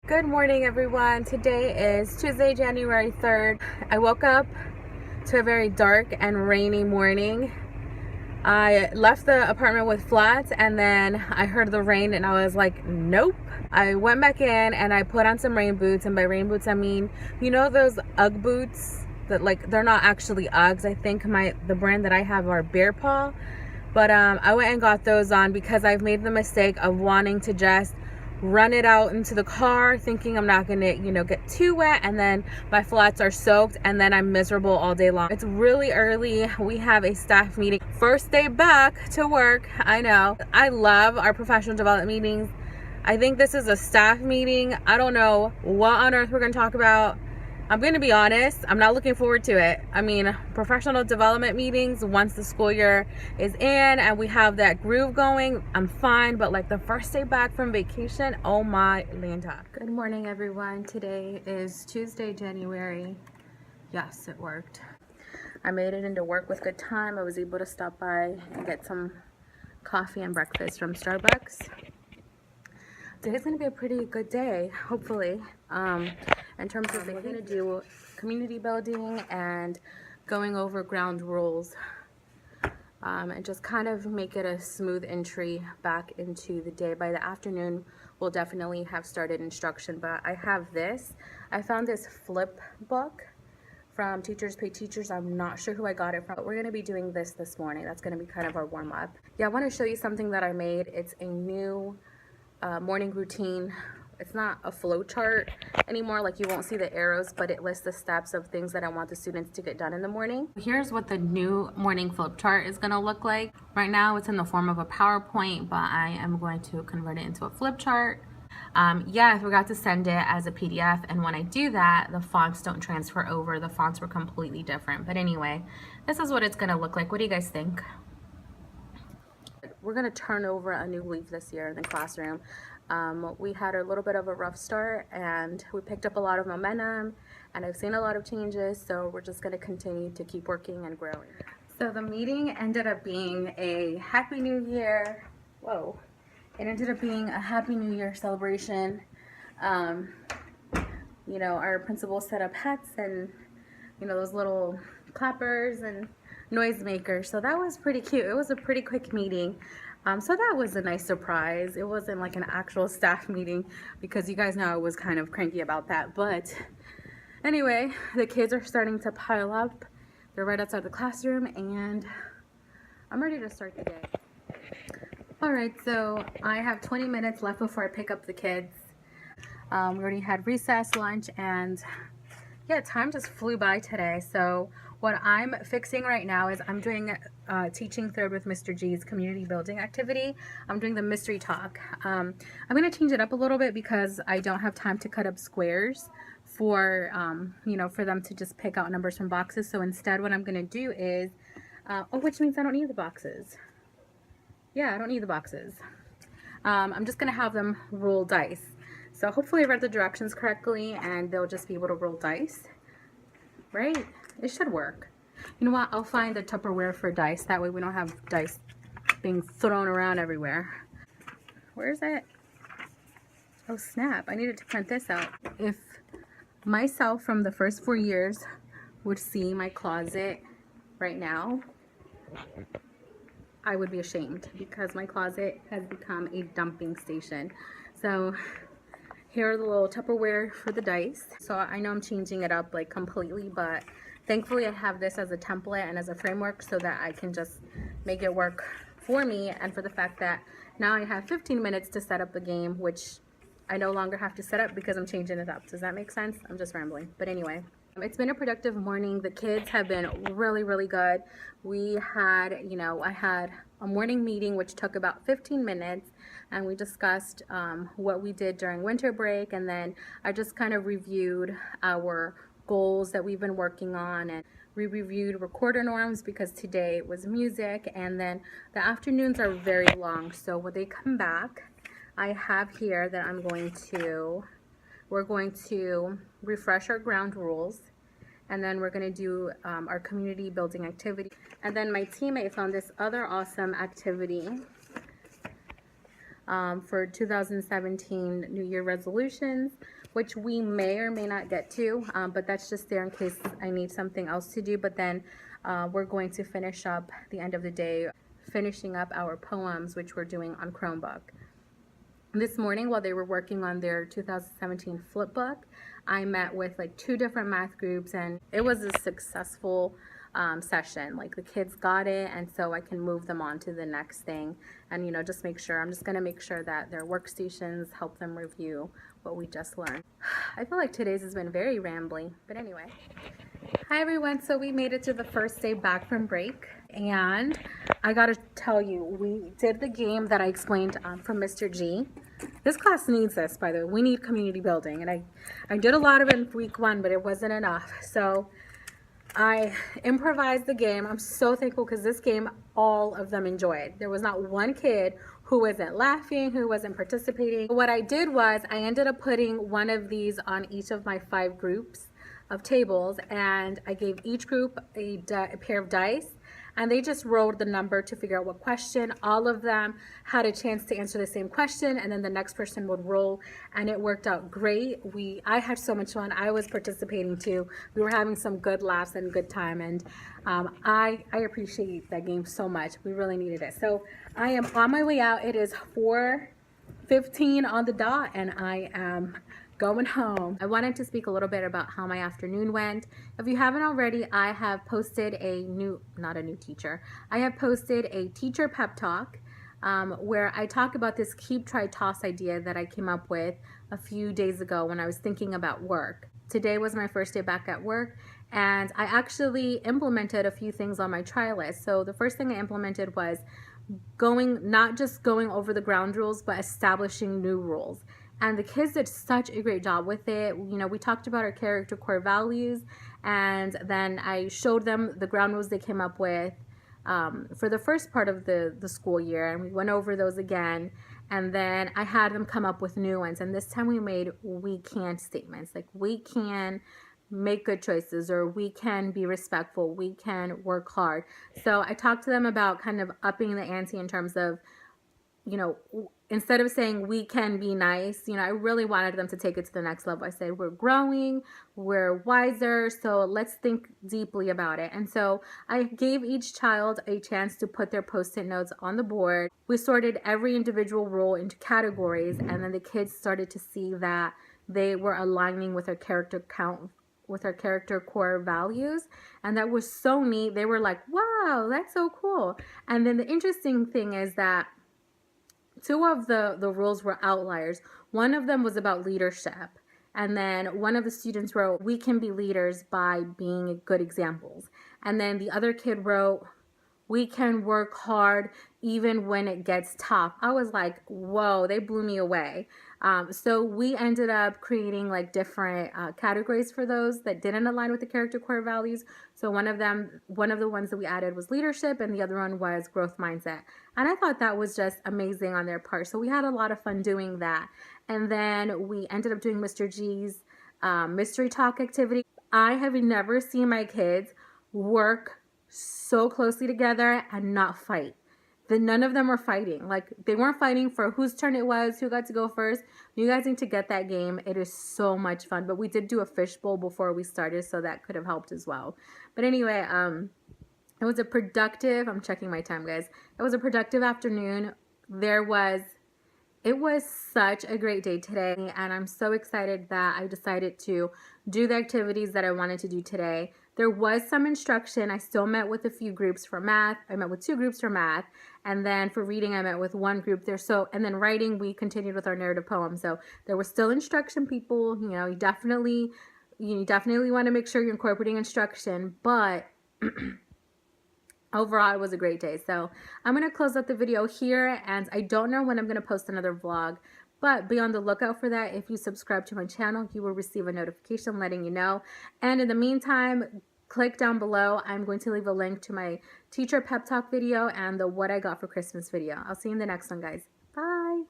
Good morning, everyone. Today is Tuesday, January 3rd. I woke up to a very dark and rainy morning. I left the apartment with flats and then I heard the rain and I was like, nope. I went back in and I put on some rain boots, and by rain boots I mean, you know those UGG boots that they're not actually Uggs. I think the brand that I have are Bear Paw. But I went and got those on because I've made the mistake of wanting to just run it out into the car thinking I'm not gonna get too wet, and then my flats are soaked and then I'm miserable all day long. It's really early. We have a staff meeting, first day back to work. I know, I love our professional development meetings. I think this is a staff meeting. I don't know what on earth we're gonna talk about. I'm going to be honest, I'm not looking forward to it. I mean, professional development meetings, once the school year is in and we have that groove going, I'm fine. But like the first day back from vacation, oh my Lanta. Good morning, everyone. Today is Tuesday, January. Yes, it worked. I made it into work with good time. I was able to stop by and get some coffee and breakfast from Starbucks. Today's gonna be a pretty good day, hopefully. In terms of we're gonna do community building and going over ground rules, and just kind of make it a smooth entry back into the day. By the afternoon, we'll definitely have started instruction, but I have this. I found this flip book from Teachers Pay Teachers. I'm not sure who I got it from, but we're gonna be doing this morning. That's gonna be kind of our warm up. Yeah, I wanna show you something that I made. It's a new morning routine. It's not a flow chart anymore, like you won't see the arrows, but it lists the steps of things that I want the students to get done in the morning. Here's what the new morning flip chart is going to look like. Right now it's in the form of a PowerPoint, but I am going to convert it into a flip chart. Yeah, I forgot to send it as a PDF, and when I do that, the fonts don't transfer over. The fonts were completely different. But anyway, this is what it's going to look like. What do you guys think? We're going to turn over a new leaf this year in the classroom. We had a little bit of a rough start and we picked up a lot of momentum, and I've seen a lot of changes, so we're just going to continue to keep working and growing. So the meeting ended up being a Happy New Year. Whoa. It ended up being a Happy New Year celebration. You know, our principal set up hats and, you know, those little clappers and noisemakers. So that was pretty cute. It was a pretty quick meeting. So that was a nice surprise. It wasn't like an actual staff meeting because you guys know I was kind of cranky about that. But anyway, the kids are starting to pile up. They're right outside the classroom and I'm ready to start the day. All right, so I have 20 minutes left before I pick up the kids. We already had recess, lunch, and yeah, time just flew by today. So what I'm fixing right now is I'm doing Teaching Third with Mr. G's community building activity. I'm doing the mystery talk. I'm going to change it up a little bit because I don't have time to cut up squares for, you know, for them to just pick out numbers from boxes. So instead what I'm going to do is, which means I don't need the boxes. Yeah, I don't need the boxes. I'm just going to have them roll dice. So hopefully I read the directions correctly and they'll just be able to roll dice, right? It should work. You know what? I'll find the Tupperware for dice. That way we don't have dice being thrown around everywhere. Where is it? Oh snap, I needed to print this out. If myself from the first 4 years would see my closet right now, I would be ashamed because my closet has become a dumping station. So here are the little Tupperware for the dice. So I know I'm changing it up like completely, but thankfully I have this as a template and as a framework so that I can just make it work for me, and for the fact that now I have 15 minutes to set up the game, which I no longer have to set up because I'm changing it up. Does that make sense? I'm just rambling. But anyway, it's been a productive morning. The kids have been really, really good. We had, you know, I had a morning meeting which took about 15 minutes, and we discussed what we did during winter break, and then I just kind of reviewed our goals that we've been working on, and we reviewed recorder norms because today was music, and then the afternoons are very long. So when they come back, I have here that we're going to refresh our ground rules, and then we're going to do our community building activity. And then my teammate found this other awesome activity for 2017 New Year resolutions, which we may or may not get to, but that's just there in case I need something else to do. But then we're going to finish up the end of the day, finishing up our poems, which we're doing on Chromebook. This morning, while they were working on their 2017 flip book, I met with like 2 different math groups, and it was a successful session. Like the kids got it, and so I can move them on to the next thing, and just make sure, I'm just going to make sure that their workstations help them review what we just learned. I feel like today's has been very rambly, but anyway. Hi everyone, so we made it to the first day back from break, and I gotta tell you, we did the game that I explained from Mr. G. This class needs this, by the way. We need community building, and I did a lot of it in week 1, but it wasn't enough. So I improvised the game. I'm so thankful because this game, all of them enjoyed. There was not one kid who wasn't laughing, who wasn't participating. What I did was I ended up putting one of these on each of my 5 groups of tables, and I gave each group a pair of dice, and they just rolled the number to figure out what question. All of them had a chance to answer the same question, and then the next person would roll, and it worked out great. I had so much fun. I was participating too. We were having some good laughs and good time, and I appreciate that game so much. We really needed it. So I am on my way out. It is 4:15 on the dot, and I am going home. I wanted to speak a little bit about how my afternoon went. If you haven't already, I have posted I have posted a teacher pep talk where I talk about this keep, try, toss idea that I came up with a few days ago when I was thinking about work. Today was my first day back at work, and I actually implemented a few things on my try list. So the first thing I implemented was not just going over the ground rules, but establishing new rules. And the kids did such a great job with it. We talked about our character core values, and then I showed them the ground rules they came up with for the first part of the school year, and we went over those again. And then I had them come up with new ones, and this time we made we can statements, like we can make good choices, or we can be respectful, we can work hard. So I talked to them about kind of upping the ante in terms of, instead of saying we can be nice, I really wanted them to take it to the next level. I said, we're growing, we're wiser, so let's think deeply about it. And so I gave each child a chance to put their Post-it notes on the board. We sorted every individual role into categories, and then the kids started to see that they were aligning with our character core values, and that was so neat. They were like, wow, that's so cool. And then the interesting thing is that 2 of the rules were outliers. One of them was about leadership, and then one of the students wrote, we can be leaders by being good examples. And then the other kid wrote, we can work hard even when it gets tough. I was like, whoa, they blew me away. So we ended up creating like different categories for those that didn't align with the character core values. So one of the ones that we added was leadership, and the other one was growth mindset. And I thought that was just amazing on their part. So we had a lot of fun doing that. And then we ended up doing Mr. G's mystery talk activity. I have never seen my kids work so closely together and not fight. None of them were fighting. Like, they weren't fighting for whose turn it was, who got to go first. You guys need to get that game. It is so much fun. But we did do a fishbowl before we started, so that could have helped as well. But anyway, it was a productive, I'm checking my time, guys. It was a productive afternoon. It was such a great day today, and I'm so excited that I decided to do the activities that I wanted to do today. There was some instruction. I still met with a few groups for math. I met with 2 groups for math, and then for reading, I met with 1 group there. So, and then writing, we continued with our narrative poem. So there was still instruction, people. You definitely want to make sure you're incorporating instruction, but overall, it was a great day. So I'm going to close out the video here, and I don't know when I'm going to post another vlog, but be on the lookout for that. If you subscribe to my channel, you will receive a notification letting you know. And in the meantime, click down below. I'm going to leave a link to my teacher pep talk video and the what I got for Christmas video. I'll see you in the next one, guys. Bye.